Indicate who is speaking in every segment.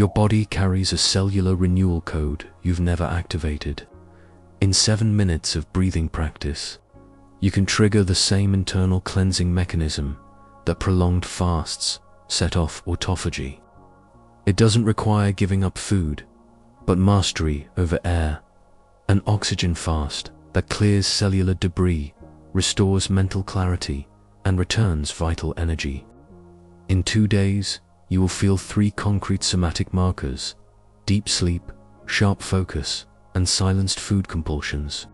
Speaker 1: Your body carries a cellular renewal code you've never activated. In 7 minutes of breathing practice, you can trigger the same internal cleansing mechanism that prolonged fasts set off autophagy. It doesn't require giving up food, but mastery over air, an oxygen fast that clears cellular debris, restores mental clarity, and returns vital energy. In 2 days, you will feel 3 concrete somatic markers: deep sleep, sharp focus, and silenced food compulsions.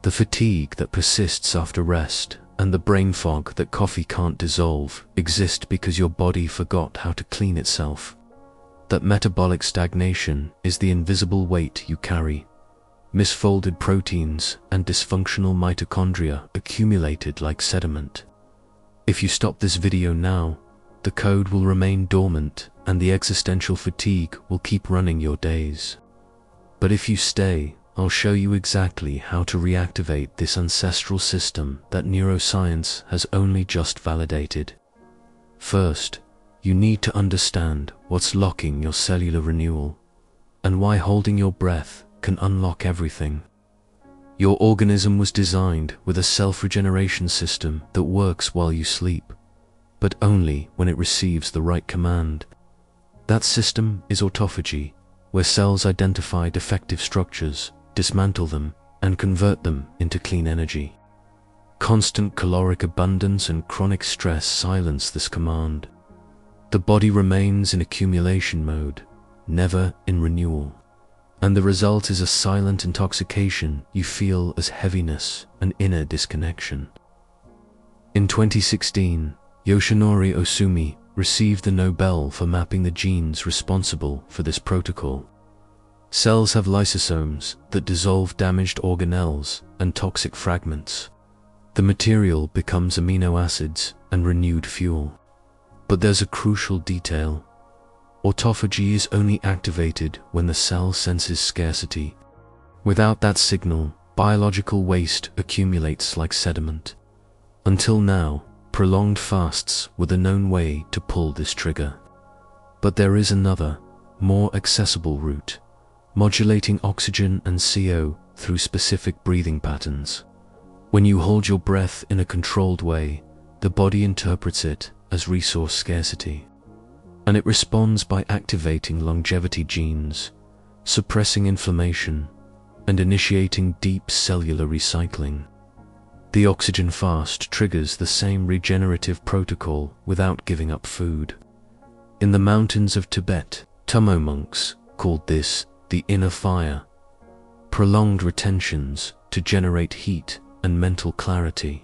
Speaker 1: The fatigue that persists after rest and the brain fog that coffee can't dissolve exist because your body forgot how to clean itself. That metabolic stagnation is the invisible weight you carry. Misfolded proteins and dysfunctional mitochondria accumulated like sediment. If you stop this video now, the code will remain dormant and the existential fatigue will keep running your days. But if you stay, I'll show you exactly how to reactivate this ancestral system that neuroscience has only just validated. First, you need to understand what's locking your cellular renewal and why holding your breath can unlock everything. Your organism was designed with a self-regeneration system that works while you sleep, but only when it receives the right command. That system is autophagy, where cells identify defective structures, dismantle them, and convert them into clean energy. Constant caloric abundance and chronic stress silence this command. The body remains in accumulation mode, never in renewal. And the result is a silent intoxication you feel as heaviness and inner disconnection. In 2016, Yoshinori Osumi received the Nobel for mapping the genes responsible for this protocol. Cells have lysosomes that dissolve damaged organelles and toxic fragments. The material becomes amino acids and renewed fuel. But there's a crucial detail. Autophagy is only activated when the cell senses scarcity. Without that signal, biological waste accumulates like sediment. Until now, prolonged fasts were the known way to pull this trigger. But there is another, more accessible route: modulating oxygen and CO through specific breathing patterns. When you hold your breath in a controlled way, the body interprets it as resource scarcity. And it responds by activating longevity genes, suppressing inflammation, and initiating deep cellular recycling. The oxygen fast triggers the same regenerative protocol without giving up food. In the mountains of Tibet, Tummo monks called this the inner fire, prolonged retentions to generate heat and mental clarity.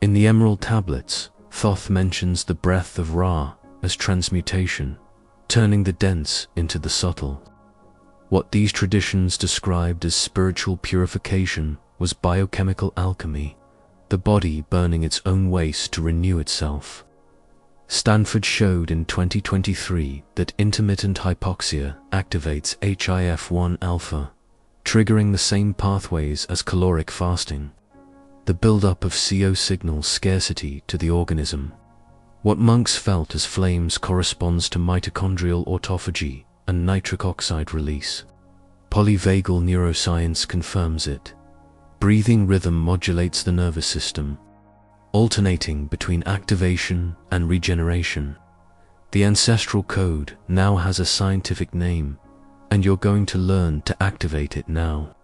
Speaker 1: In the Emerald Tablets, Thoth mentions the breath of Ra as transmutation, turning the dense into the subtle. What these traditions described as spiritual purification was biochemical alchemy, the body burning its own waste to renew itself. Stanford showed in 2023 that intermittent hypoxia activates HIF-1 alpha, triggering the same pathways as caloric fasting. The buildup of CO signals scarcity to the organism. What monks felt as flames corresponds to mitochondrial autophagy and nitric oxide release. Polyvagal neuroscience confirms it. Breathing rhythm modulates the nervous system, alternating between activation and regeneration. The ancestral code now has a scientific name, and you're going to learn to activate it now.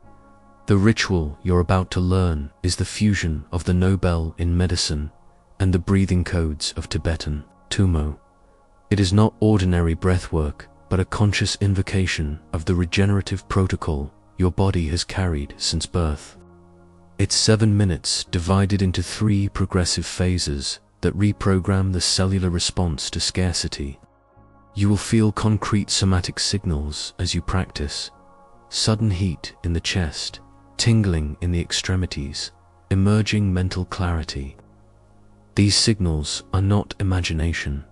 Speaker 1: The ritual you're about to learn is the fusion of the Nobel in medicine and the breathing codes of Tibetan Tummo. It is not ordinary breathwork, but a conscious invocation of the regenerative protocol your body has carried since birth. It's 7 minutes divided into 3 progressive phases that reprogram the cellular response to scarcity. You will feel concrete somatic signals as you practice: sudden heat in the chest, tingling in the extremities, emerging mental clarity. These signals are not imagination.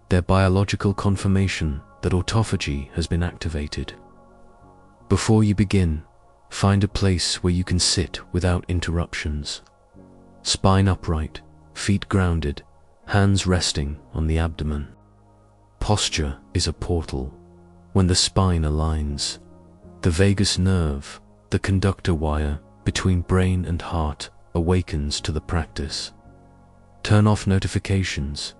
Speaker 1: They're biological confirmation that autophagy has been activated. Before you begin, find a place where you can sit without interruptions. Spine upright, feet grounded, hands resting on the abdomen. Posture is a portal. when the spine aligns. The vagus nerve, the conductor wire between brain and heart, awakens to the practice. Turn off notifications,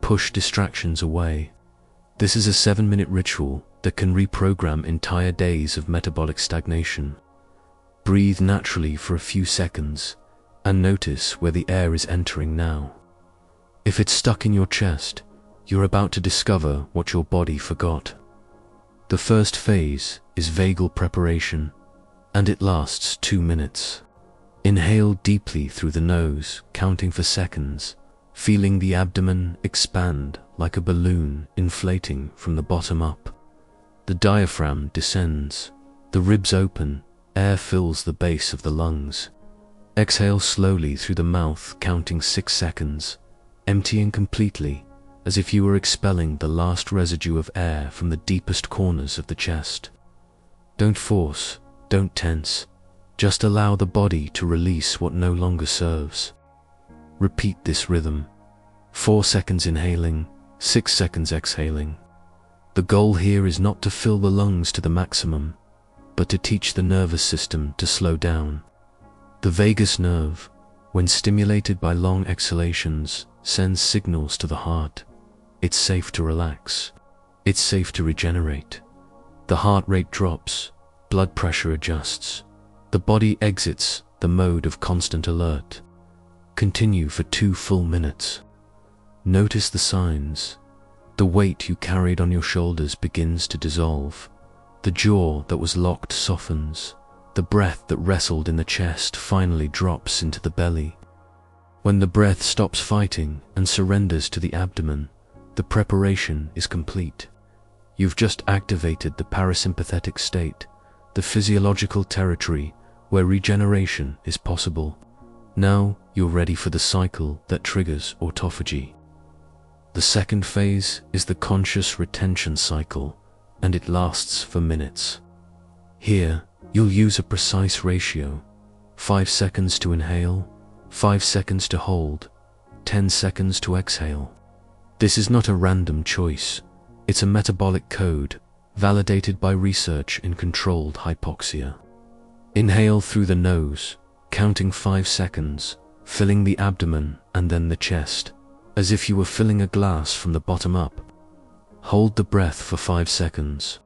Speaker 1: push distractions away. This is a 7-minute ritual that can reprogram entire days of metabolic stagnation. Breathe naturally for a few seconds and notice where the air is entering now. If it's stuck in your chest, you're about to discover what your body forgot. The first phase is vagal preparation, and it lasts 2 minutes. Inhale deeply through the nose, counting for seconds, feeling the abdomen expand like a balloon inflating from the bottom up. The diaphragm descends, the ribs open, air fills the base of the lungs. Exhale slowly through the mouth, counting 6 seconds, emptying completely, as if you were expelling the last residue of air from the deepest corners of the chest. Don't force, don't tense, just allow the body to release what no longer serves. Repeat this rhythm, 4 seconds inhaling, 6 seconds exhaling. The goal here is not to fill the lungs to the maximum, but to teach the nervous system to slow down. The vagus nerve, when stimulated by long exhalations, sends signals to the heart. It's safe to relax. It's safe to regenerate. The heart rate drops, blood pressure adjusts. The body exits the mode of constant alert. Continue for 2 full minutes. Notice the signs. The weight you carried on your shoulders begins to dissolve. The jaw that was locked softens. The breath that wrestled in the chest finally drops into the belly. When the breath stops fighting and surrenders to the abdomen, the preparation is complete. You've just activated the parasympathetic state, the physiological territory where regeneration is possible. Now you're ready for the cycle that triggers autophagy. The second phase is the conscious retention cycle, and it lasts for minutes. Here, you'll use a precise ratio: 5 seconds to inhale, 5 seconds to hold, 10 seconds to exhale. This is not a random choice. It's a metabolic code, validated by research in controlled hypoxia. Inhale through the nose, counting 5 seconds, filling the abdomen and then the chest, as if you were filling a glass from the bottom up. Hold the breath for 5 seconds.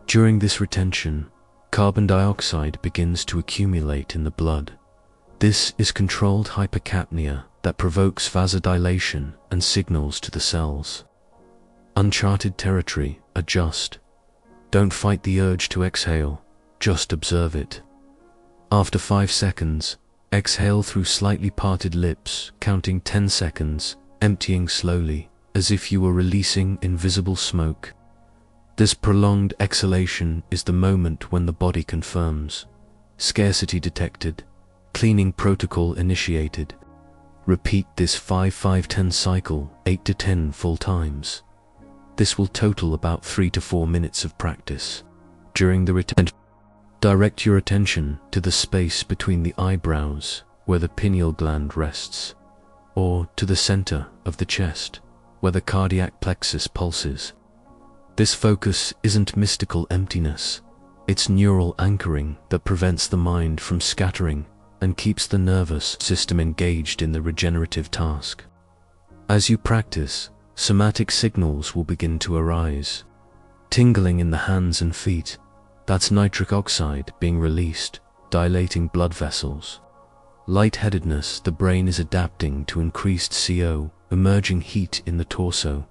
Speaker 1: During this retention, carbon dioxide begins to accumulate in the blood. This is controlled hypercapnia that provokes vasodilation and signals to the cells. Uncharted territory, adjust. Don't fight the urge to exhale, just observe it. After 5 seconds, exhale through slightly parted lips, counting 10 seconds, emptying slowly, as if you were releasing invisible smoke. This prolonged exhalation is the moment when the body confirms. Scarcity detected, cleaning protocol initiated. Repeat this 5-5-10 cycle 8 to 10 full times. This will total about 3 to 4 minutes of practice. During the retention, direct your attention to the space between the eyebrows where the pineal gland rests, or to the center of the chest where the cardiac plexus pulses. This focus isn't mystical emptiness, it's neural anchoring that prevents the mind from scattering and keeps the nervous system engaged in the regenerative task. As you practice, somatic signals will begin to arise. Tingling in the hands and feet, that's nitric oxide being released, dilating blood vessels. Lightheadedness, the brain is adapting to increased CO, emerging heat in the torso.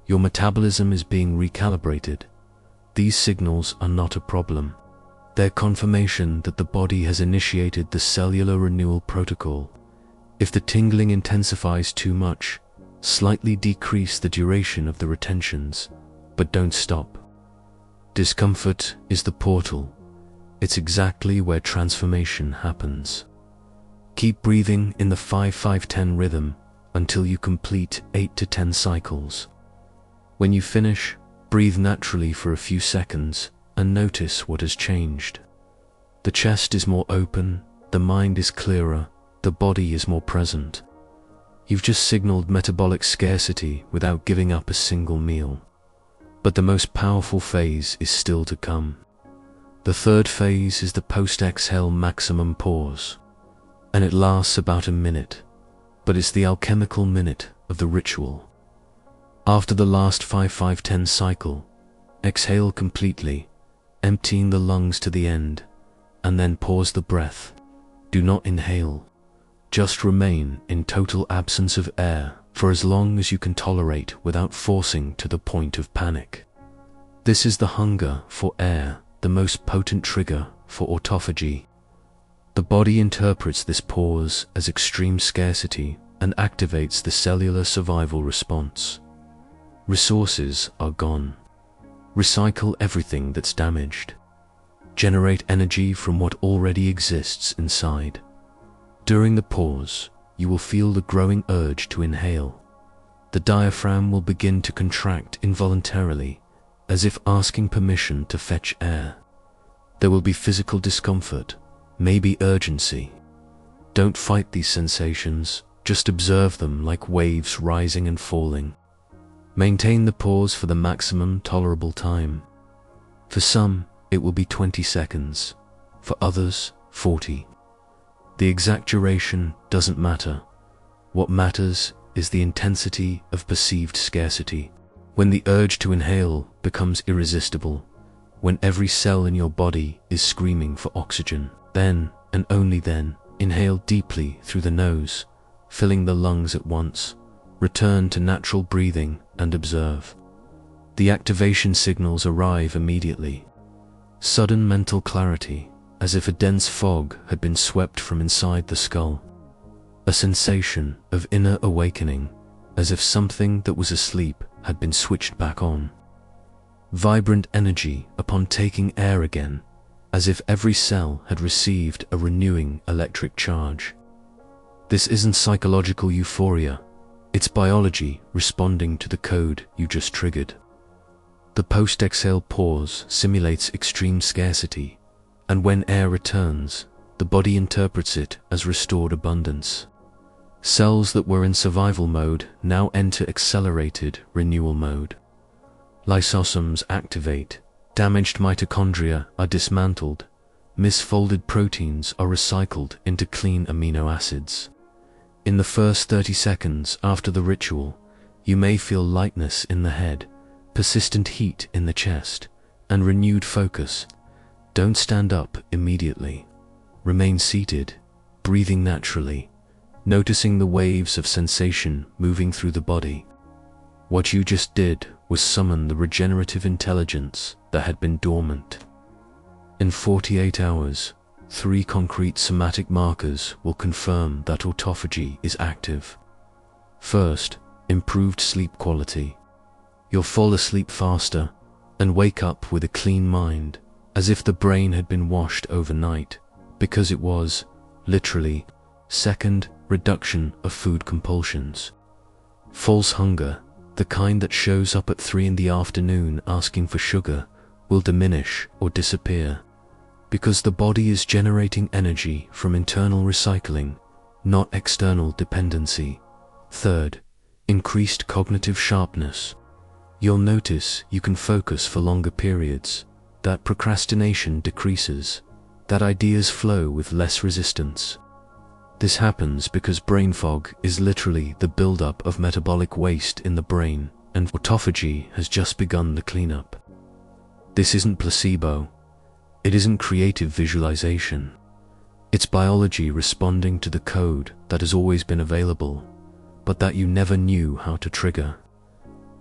Speaker 1: Your metabolism is being recalibrated. These signals are not a problem. They're confirmation that the body has initiated the cellular renewal protocol. If the tingling intensifies too much, slightly decrease the duration of the retentions, but don't stop. Discomfort is the portal. It's exactly where transformation happens. Keep breathing in the 5-5-10 rhythm until you complete 8 to 10 cycles. When you finish, breathe naturally for a few seconds and notice what has changed. The chest is more open, the mind is clearer, the body is more present. You've just signaled metabolic scarcity without giving up a single meal. But the most powerful phase is still to come. The third phase is the post-exhale maximum pause, and it lasts about a minute, but it's the alchemical minute of the ritual. After the last 5-5-10 cycle, exhale completely, emptying the lungs to the end, and then pause the breath. Do not inhale. Just remain in total absence of air for as long as you can tolerate without forcing to the point of panic. This is the hunger for air, the most potent trigger for autophagy. The body interprets this pause as extreme scarcity and activates the cellular survival response. Resources are gone. Recycle everything that's damaged. Generate energy from what already exists inside. During the pause, you will feel the growing urge to inhale. The diaphragm will begin to contract involuntarily, as if asking permission to fetch air. There will be physical discomfort, maybe urgency. Don't fight these sensations, just observe them like waves rising and falling. Maintain the pause for the maximum tolerable time. For some, it will be 20 seconds. For others, 40. The exact duration doesn't matter. What matters is the intensity of perceived scarcity. When the urge to inhale becomes irresistible, when every cell in your body is screaming for oxygen, then, and only then, inhale deeply through the nose, filling the lungs at once. Return to natural breathing and observe. The activation signals arrive immediately. Sudden mental clarity, as if a dense fog had been swept from inside the skull. A sensation of inner awakening, as if something that was asleep had been switched back on. Vibrant energy upon taking air again, as if every cell had received a renewing electric charge. This isn't psychological euphoria, it's biology responding to the code you just triggered. The post-exhale pause simulates extreme scarcity, and when air returns, the body interprets it as restored abundance. Cells that were in survival mode now enter accelerated renewal mode. Lysosomes activate, damaged mitochondria are dismantled, misfolded proteins are recycled into clean amino acids. In the first 30 seconds after the ritual, you may feel lightness in the head, persistent heat in the chest, and renewed focus. Don't stand up immediately. Remain seated, breathing naturally, noticing the waves of sensation moving through the body. What you just did was summon the regenerative intelligence that had been dormant. In 48 hours, 3 concrete somatic markers will confirm that autophagy is active. First, improved sleep quality. You'll fall asleep faster and wake up with a clean mind, as if the brain had been washed overnight, because it was, literally. Second, reduction of food compulsions. False hunger, the kind that shows up at 3 in the afternoon asking for sugar, will diminish or disappear, because the body is generating energy from internal recycling, not external dependency. Third, increased cognitive sharpness. You'll notice you can focus for longer periods, that procrastination decreases, that ideas flow with less resistance. This happens because brain fog is literally the buildup of metabolic waste in the brain, and autophagy has just begun the cleanup. This isn't placebo. It isn't creative visualization. It's biology responding to the code that has always been available, but that you never knew how to trigger.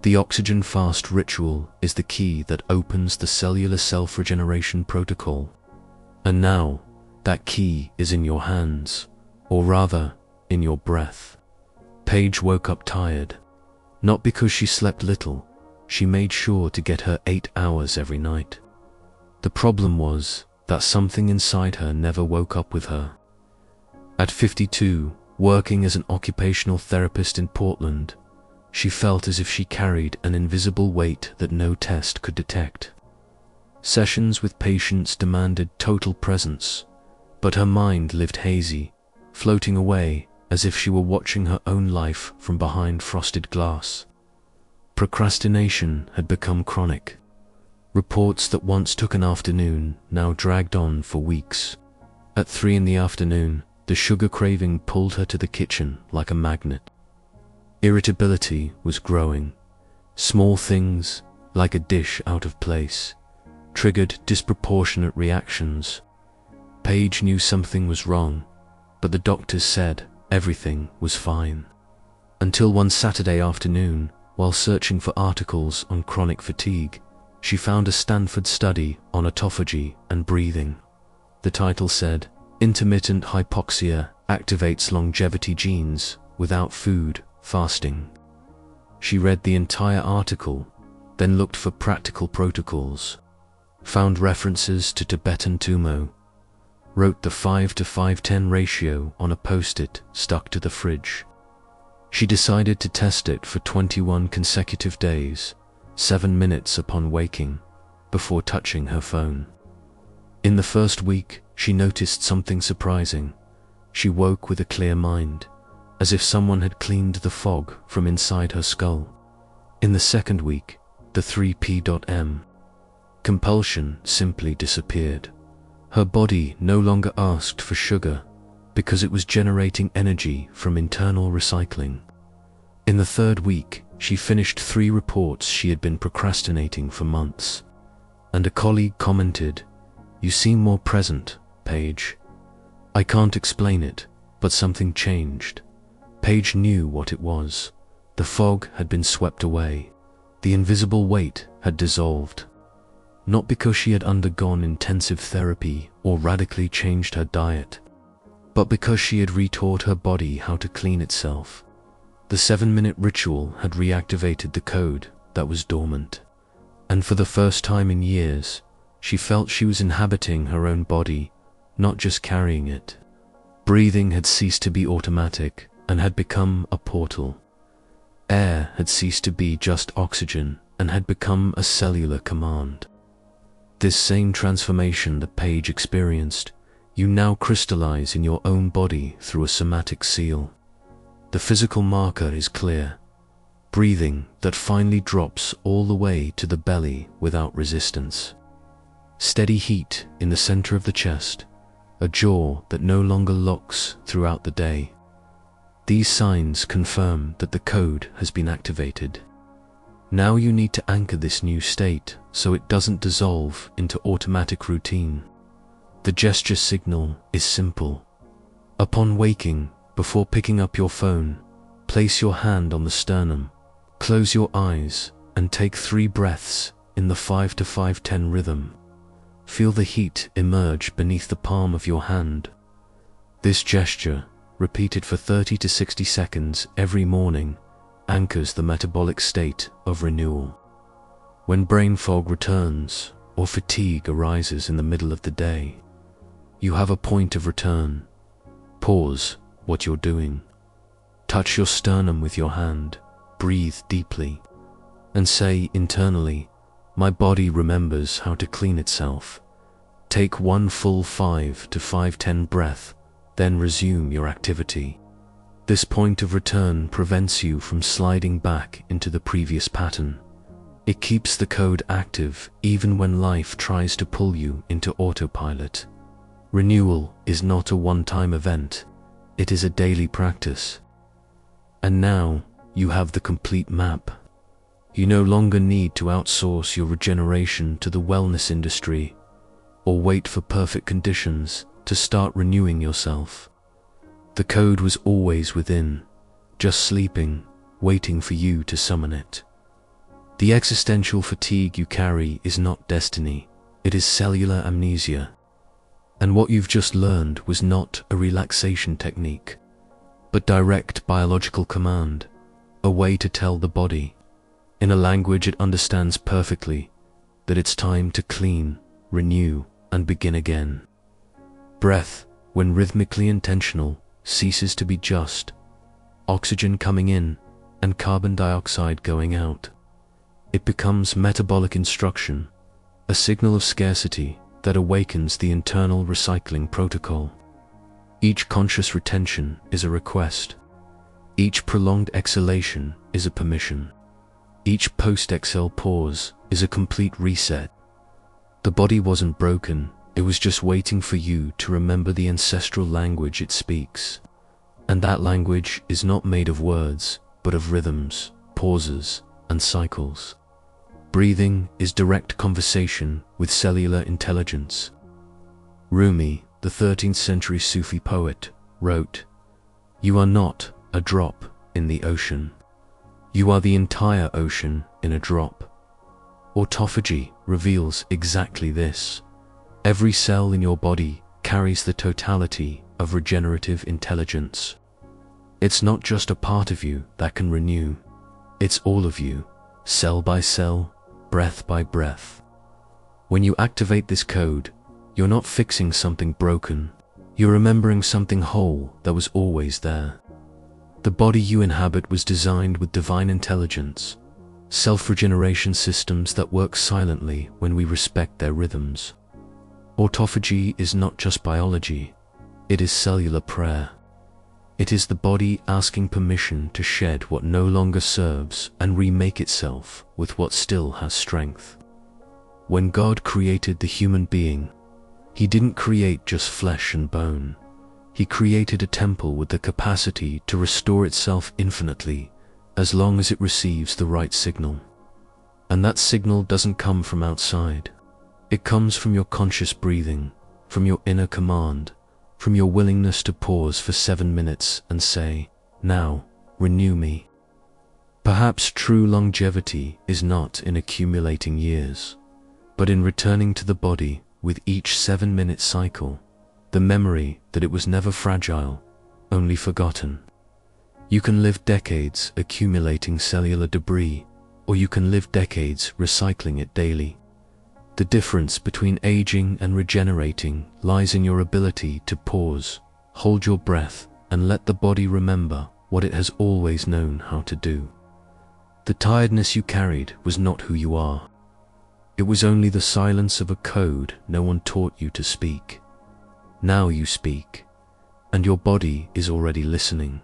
Speaker 1: The oxygen fast ritual is the key that opens the cellular self-regeneration protocol. And now, that key is in your hands, or rather, in your breath. Paige woke up tired. Not because she slept little, she made sure to get her 8 hours every night. The problem was that something inside her never woke up with her. At 52, working as an occupational therapist in Portland, she felt as if she carried an invisible weight that no test could detect. Sessions with patients demanded total presence, but her mind lived hazy, floating away as if she were watching her own life from behind frosted glass. Procrastination had become chronic. Reports that once took an afternoon now dragged on for weeks. At 3 in the afternoon, the sugar craving pulled her to the kitchen like a magnet. Irritability was growing. Small things, like a dish out of place, triggered disproportionate reactions. Paige knew something was wrong, but the doctors said everything was fine. Until one Saturday afternoon, while searching for articles on chronic fatigue, she found a Stanford study on autophagy and breathing. The title said, "Intermittent hypoxia activates longevity genes without food, fasting." She read the entire article, then looked for practical protocols, found references to Tibetan Tumo, wrote the 5:5:10 ratio on a post-it stuck to the fridge. She decided to test it for 21 consecutive days, 7 minutes upon waking, before touching her phone. In the first week, she noticed something surprising. She woke with a clear mind, as if someone had cleaned the fog from inside her skull. In the second week, the 3p.m. compulsion simply disappeared. Her body no longer asked for sugar because it was generating energy from internal recycling. In the third week, she finished 3 reports she had been procrastinating for months, and a colleague commented, "You seem more present, Paige." "I can't explain it, but something changed." Paige knew what it was. The fog had been swept away. The invisible weight had dissolved. Not because she had undergone intensive therapy or radically changed her diet, but because she had retaught her body how to clean itself. The 7-minute ritual had reactivated the code that was dormant. And for the first time in years, she felt she was inhabiting her own body, not just carrying it. Breathing had ceased to be automatic and had become a portal. Air had ceased to be just oxygen and had become a cellular command. This same transformation that Paige experienced, you now crystallize in your own body through a somatic seal. The physical marker is clear. Breathing that finally drops all the way to the belly without resistance. Steady heat in the center of the chest, a jaw that no longer locks throughout the day. These signs confirm that the code has been activated. Now you need to anchor this new state so it doesn't dissolve into automatic routine. The gesture signal is simple. Upon waking, before picking up your phone, place your hand on the sternum, close your eyes, and take 3 breaths in the 5:5:10 rhythm. Feel the heat emerge beneath the palm of your hand. This gesture, repeated for 30 to 60 seconds every morning, anchors the metabolic state of renewal. When brain fog returns or fatigue arises in the middle of the day, you have a point of return. Pause what you're doing. Touch your sternum with your hand, breathe deeply, and say internally, "My body remembers how to clean itself." Take 1 full 5:5:10 breath, then resume your activity. This point of return prevents you from sliding back into the previous pattern. It keeps the code active even when life tries to pull you into autopilot. Renewal is not a one-time event. It is a daily practice. And now you have the complete map. You no longer need to outsource your regeneration to the wellness industry or wait for perfect conditions to start renewing yourself. The code was always within, just sleeping, waiting for you to summon it. The existential fatigue you carry is not destiny, it is cellular amnesia. And what you've just learned was not a relaxation technique, but direct biological command, a way to tell the body, in a language it understands perfectly, that it's time to clean, renew, and begin again. Breath, when rhythmically intentional, ceases to be just oxygen coming in and carbon dioxide going out. It becomes metabolic instruction, a signal of scarcity that awakens the internal recycling protocol. Each conscious retention is a request. Each prolonged exhalation is a permission. Each post-exhale pause is a complete reset. The body wasn't broken, it was just waiting for you to remember the ancestral language it speaks. And that language is not made of words, but of rhythms, pauses, and cycles. Breathing is direct conversation with cellular intelligence. Rumi, the 13th century Sufi poet, wrote, "You are not a drop in the ocean. You are the entire ocean in a drop." Autophagy reveals exactly this. Every cell in your body carries the totality of regenerative intelligence. It's not just a part of you that can renew. It's all of you, cell by cell, breath by breath. When you activate this code, you're not fixing something broken. You're remembering something whole that was always there. The body you inhabit was designed with divine intelligence, self-regeneration systems that work silently when we respect their rhythms. Autophagy is not just biology, it is cellular prayer. It is the body asking permission to shed what no longer serves and remake itself with what still has strength. When God created the human being, He didn't create just flesh and bone. He created a temple with the capacity to restore itself infinitely, as long as it receives the right signal. And that signal doesn't come from outside. It comes from your conscious breathing, from your inner command, from your willingness to pause for 7 minutes and say, "Now, renew me." Perhaps true longevity is not in accumulating years, but in returning to the body with each 7-minute cycle, the memory that it was never fragile, only forgotten. You can live decades accumulating cellular debris, or you can live decades recycling it daily. The difference between aging and regenerating lies in your ability to pause, hold your breath, and let the body remember what it has always known how to do. The tiredness you carried was not who you are. It was only the silence of a code no one taught you to speak. Now you speak, and your body is already listening.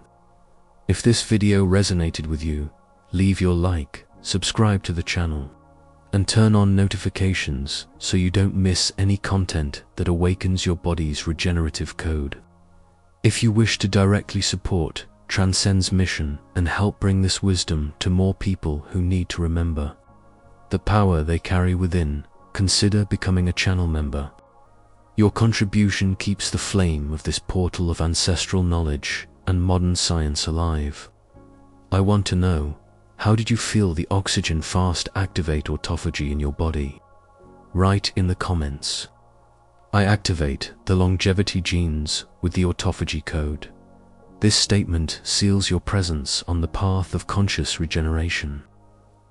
Speaker 1: If this video resonated with you, leave your like, subscribe to the channel, and turn on notifications so you don't miss any content that awakens your body's regenerative code. If you wish to directly support Transcend's mission and help bring this wisdom to more people who need to remember the power they carry within, consider becoming a channel member. Your contribution keeps the flame of this portal of ancestral knowledge and modern science alive. I want to know, how did you feel the oxygen fast activate autophagy in your body? Write in the comments. I activate the longevity genes with the autophagy code. This statement seals your presence on the path of conscious regeneration.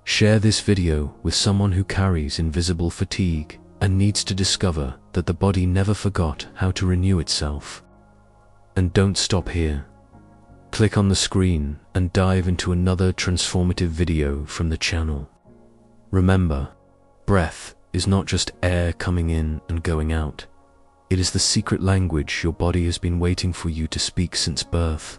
Speaker 1: Share this video with someone who carries invisible fatigue and needs to discover that the body never forgot how to renew itself. And don't stop here. Click on the screen and dive into another transformative video from the channel. Remember, breath is not just air coming in and going out. It is the secret language your body has been waiting for you to speak since birth.